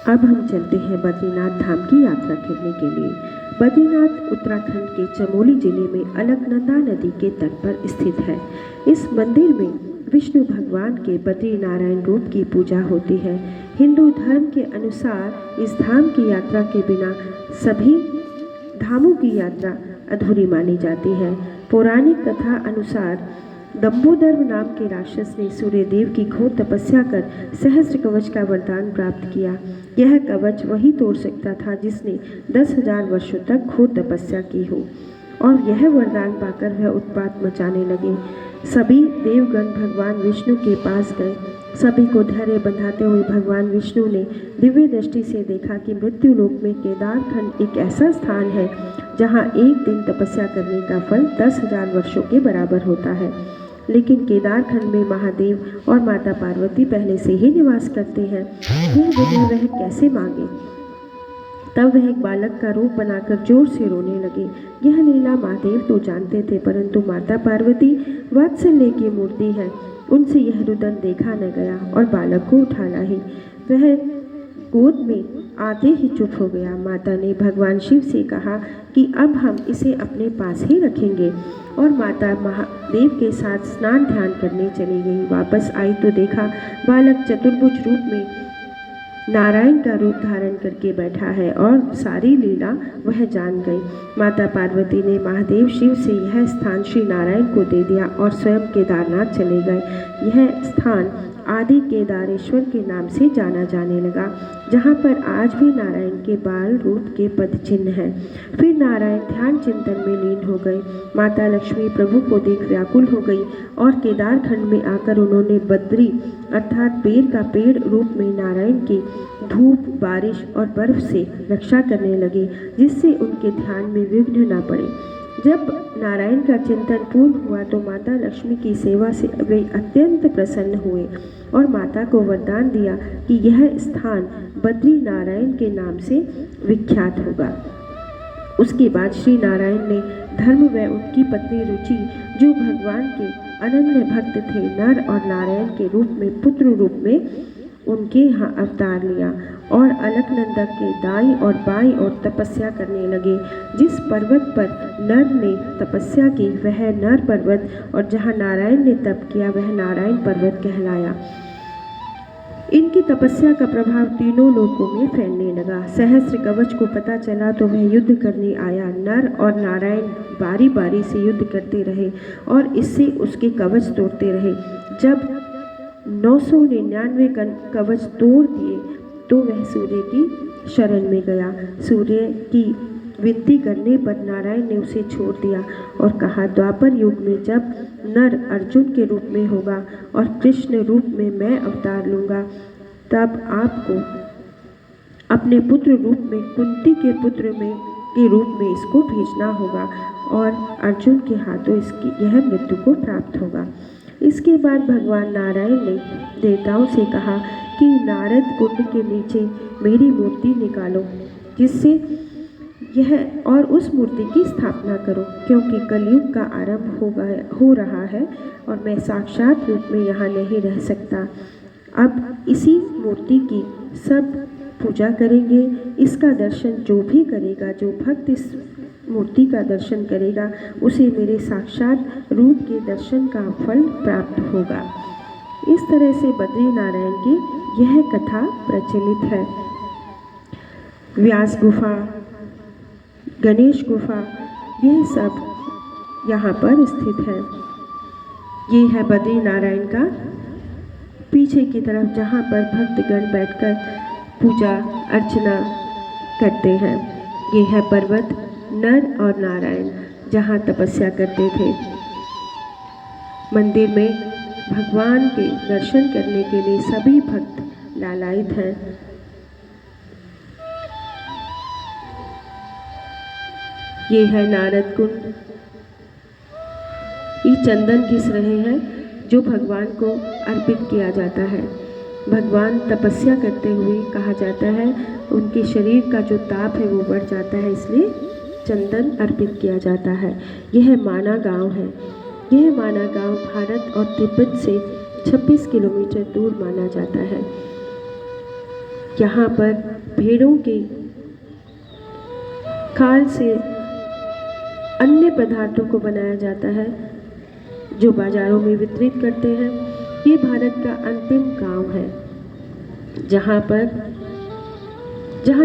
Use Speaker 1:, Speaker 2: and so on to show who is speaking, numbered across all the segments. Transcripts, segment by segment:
Speaker 1: अब हम चलते हैं बद्रीनाथ धाम की यात्रा करने के लिए। बद्रीनाथ उत्तराखंड के चमोली जिले में अलकनंदा नदी के तट पर स्थित है। इस मंदिर में विष्णु भगवान के बद्री नारायण रूप की पूजा होती है। हिंदू धर्म के अनुसार इस धाम की यात्रा के बिना सभी धामों की यात्रा अधूरी मानी जाती है। पौराणिक कथा अनुसार दंबोदर नाम के राक्षस ने सूर्यदेव की घोर तपस्या कर सहस्त्र कवच का वरदान प्राप्त किया। यह कवच वही तोड़ सकता था जिसने 10,000 वर्षों तक घोर तपस्या की हो, और यह वरदान पाकर वह उत्पात मचाने लगे। सभी देवगण भगवान विष्णु के पास गए। सभी को धैर्य बंधाते हुए भगवान विष्णु ने दिव्य दृष्टि से देखा कि मृत्यु लोक में केदारखंड एक ऐसा स्थान है जहाँ एक दिन तपस्या करने का फल 10,000 वर्षों के बराबर होता है। लेकिन केदारखंड में महादेव और माता पार्वती पहले से ही निवास करते हैं, फिर वह कैसे मांगे। तब वह एक बालक का रूप बनाकर जोर से रोने लगे। यह लीला महादेव तो जानते थे, परंतु माता पार्वती वात्सल्य की मूर्ति है, उनसे यह रुदन देखा न गया और बालक को उठा लाई। वह गोद में आते ही चुप हो गया। माता ने भगवान शिव से कहा कि अब हम इसे अपने पास ही रखेंगे, और माता महादेव के साथ स्नान ध्यान करने चली गई। वापस आई तो देखा बालक चतुर्भुज रूप में नारायण का रूप धारण करके बैठा है, और सारी लीला वह जान गई। माता पार्वती ने महादेव शिव से यह स्थान श्री नारायण को दे दिया और स्वयं केदारनाथ चले गए। यह स्थान आदि केदारेश्वर के नाम से जाना जाने लगा, जहाँ पर आज भी नारायण के बाल रूप के पद चिन्ह हैं। फिर नारायण ध्यान चिंतन में लीन हो गए। माता लक्ष्मी प्रभु को देख व्याकुल हो गई और केदारखंड में आकर उन्होंने बद्री अर्थात बेर का पेड़ रूप में नारायण की धूप, बारिश और बर्फ से रक्षा करने लगे, जिससे उनके ध्यान में विघ्न न पड़े। जब नारायण का चिंतन पूर्ण हुआ तो माता लक्ष्मी की सेवा से वे अत्यंत प्रसन्न हुए और माता को वरदान दिया कि यह स्थान बद्री नारायण के नाम से विख्यात होगा। उसके बाद श्री नारायण ने धर्म व उनकी पत्नी रुचि, जो भगवान के अनन्य भक्त थे, नर और नारायण के रूप में पुत्र रूप में उनके यहाँ अवतार लिया और अलकनंदा के दाई और बाई और तपस्या करने लगे। जिस पर्वत पर नर ने तपस्या की वह नर पर्वत, और जहाँ नारायण ने तप किया वह नारायण पर्वत कहलाया। इनकी तपस्या का प्रभाव तीनों लोकों में फैलने लगा। सहस्त्र कवच को पता चला तो वह युद्ध करने आया। नर और नारायण बारी बारी से युद्ध करते रहे और इससे उसके कवच तोड़ते रहे। जब 999 कवच तोड़ दिए तो वह सूर्य की शरण में गया। सूर्य की विनती करने पर नारायण ने उसे छोड़ दिया और कहा, द्वापर युग में जब नर अर्जुन के रूप में होगा और कृष्ण रूप में मैं अवतार लूँगा, तब आपको अपने पुत्र रूप में कुंती के पुत्र के रूप में इसको भेजना होगा और अर्जुन के हाथों इसकी यह मृत्यु को प्राप्त होगा। इसके बाद भगवान नारायण ने देवताओं से कहा कि नारद कुंड के नीचे मेरी मूर्ति निकालो, जिससे यह और उस मूर्ति की स्थापना करो, क्योंकि कलयुग का आरंभ हो रहा है और मैं साक्षात रूप में यहाँ नहीं रह सकता। अब इसी मूर्ति की सब पूजा करेंगे। इसका दर्शन जो भी करेगा, जो भक्त इस मूर्ति का दर्शन करेगा, उसे मेरे साक्षात रूप के दर्शन का फल प्राप्त होगा। इस तरह से बद्री नारायण की यह कथा प्रचलित है। व्यास गुफा, गणेश गुफा, यह सब यहाँ पर स्थित है। ये है बद्री नारायण का पीछे की तरफ, जहाँ पर भक्तगण बैठकर पूजा अर्चना करते हैं। ये है पर्वत नर और नारायण, जहाँ तपस्या करते थे। मंदिर में भगवान के दर्शन करने के लिए सभी भक्त लालायित हैं। ये है नारद कुंड। ये चंदन घिस रहे हैं जो भगवान को अर्पित किया जाता है। भगवान तपस्या करते हुए कहा जाता है उनके शरीर का जो ताप है वो बढ़ जाता है, इसलिए चंदन अर्पित किया जाता है। यह माना गांव है। यह माना गांव भारत और तिब्बत से 26 किलोमीटर दूर माना जाता है। यहाँ पर भेड़ों के खाल से अन्य पदार्थों को बनाया जाता है जो बाजारों में वितरित करते हैं। ये भारत का अंतिम गांव है जहाँ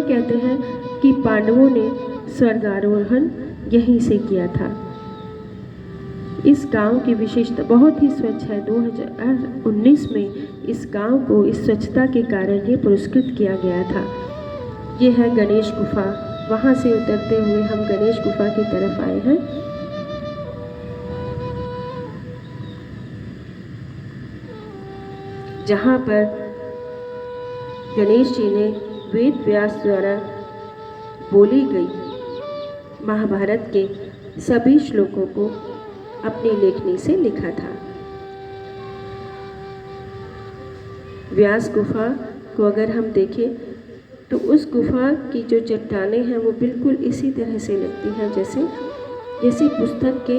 Speaker 1: कहते हैं कि पांडवों ने स्वर्गारोहण यहीं से किया था। इस गांव की विशेषता बहुत ही स्वच्छ है। 2019 में इस गांव को इस स्वच्छता के कारण ये पुरस्कृत किया गया था। ये है गणेश गुफा। वहाँ से उतरते हुए हम गणेश गुफा की तरफ आए हैं। जहाँ पर गणेश जी ने वेद व्यास द्वारा बोली गई महाभारत के सभी श्लोकों को अपनी लेखनी से लिखा था। व्यास गुफा को अगर हम देखें तो उस गुफा की जो चट्टानें हैं वो बिल्कुल इसी तरह से लगती हैं जैसे पुस्तक के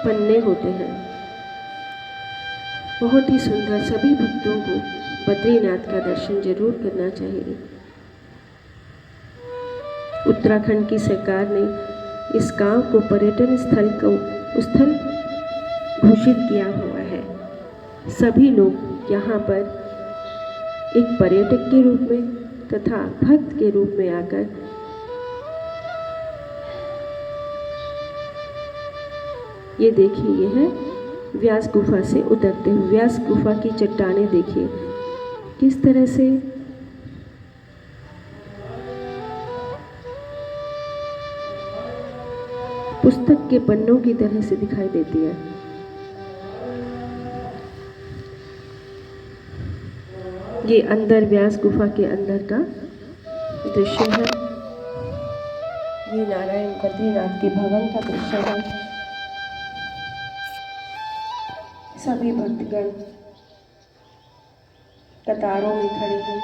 Speaker 1: पन्ने होते हैं। बहुत ही सुंदर। सभी भक्तों को बद्रीनाथ का दर्शन जरूर करना चाहिए। उत्तराखंड की सरकार ने इस गांव को पर्यटन स्थल घोषित किया हुआ है। सभी लोग यहाँ पर एक पर्यटक के रूप में तथा भक्त के रूप में आकर ये देखिए, ये है व्यास गुफा से उतरते हुए। व्यास गुफा की चट्टानें देखिए किस तरह से पुस्तक के पन्नों की तरह से दिखाई देती है। ये अंदर व्यास गुफा के अंदर का दृश्य है। ये नारायण बद्रीनाथ के भवन का दृश्य है। सभी भक्तगण कतारों में खड़े हैं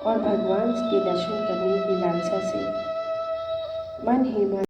Speaker 1: और भगवान के दर्शन करने की लालसा से मन ही मन